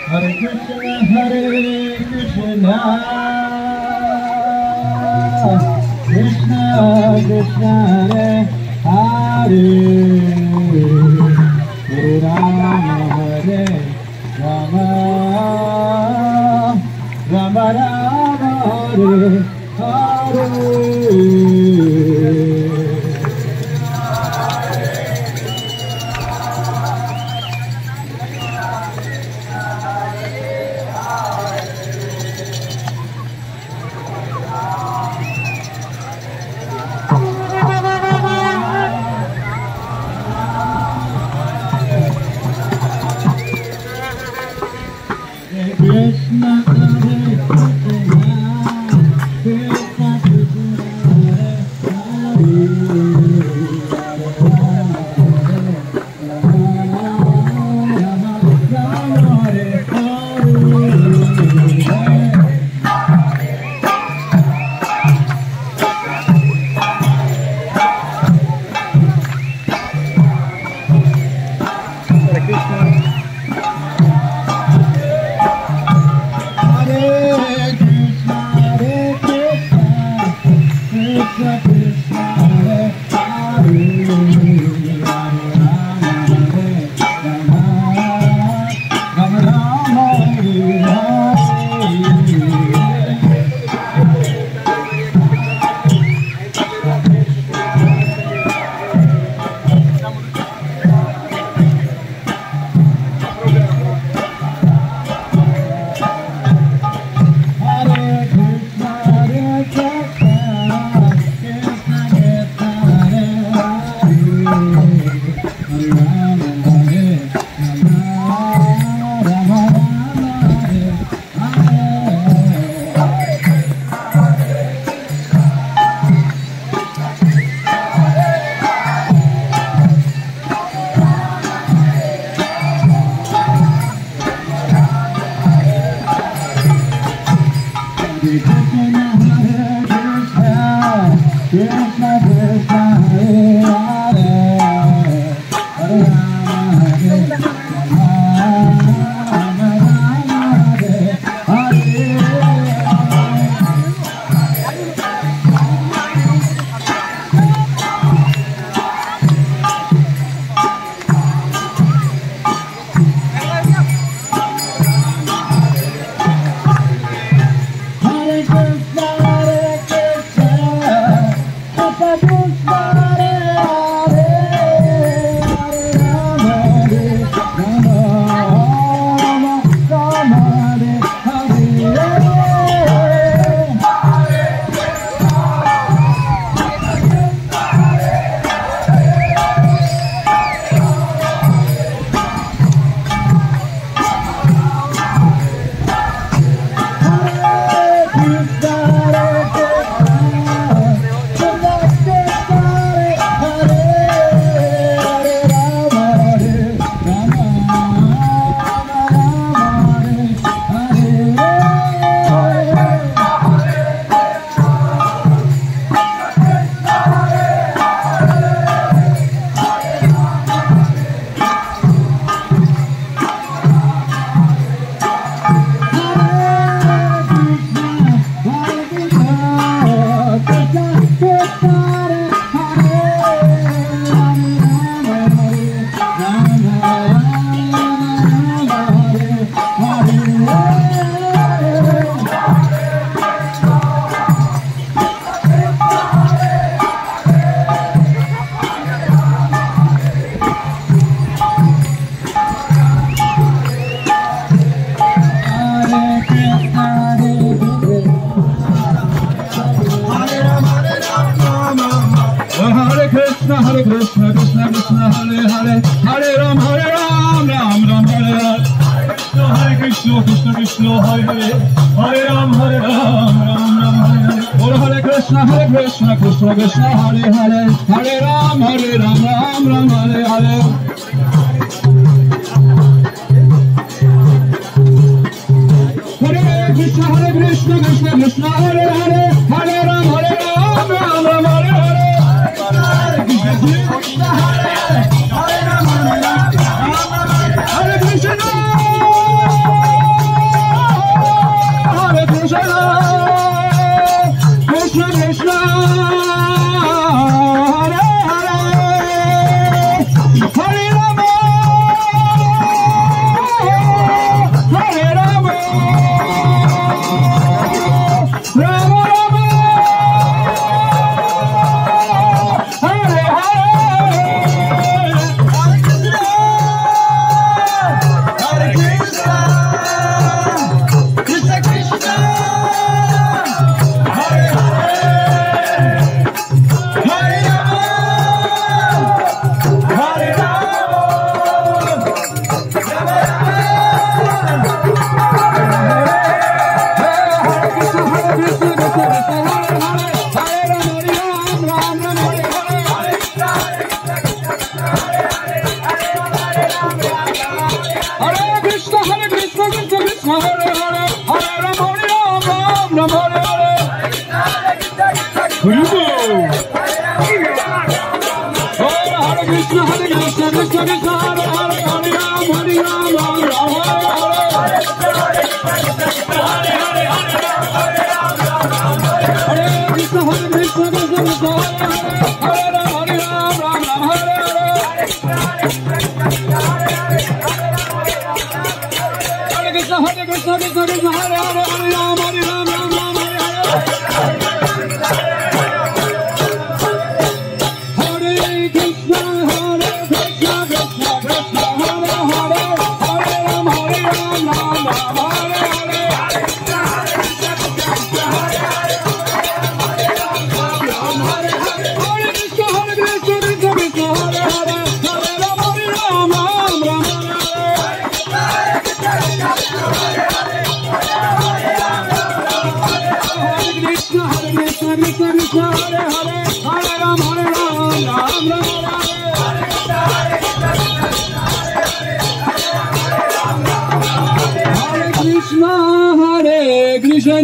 Hare Krishna, Krishna Krishna, Hare Hare, Hare Rama, Rama Rama, Hare Hare. Krishna, Hare Krishna, Krishna, Krishna Krishna, Hare Hare, Hare Ram, Ram Ram, Hare Hare, Krishna, Krishna Krishna, Hare Hare, Hare Ram, Ram Ram, Hare Hare. Bolo Hare Krishna, Krishna Krishna, Hare Hare, Hare Ram, Ram Ram, Hare Hare. Hare Krishna, Krishna Krishna, Hare Hare, Hare Ram, Ram Ram, Hare Hare. Krishna, Hare Hare, Hare Ram, Hare Krishna. Krishna Krishna Krishna Hare Hare Hare Ram Hare Ram Ram Ram Hare Hare Hare Krishna Krishna Krishna Hare Hare Hare Ram Hare Ram Ram Ram Hare Hare Hare Krishna Krishna Krishna Hare Ram Hare Ram Ram Ram Hare Hare Hare Krishna Krishna Krishna Hare Hare Hare Ram Hare Ram Ram Ram Hare Hare Krishna Hare Krishna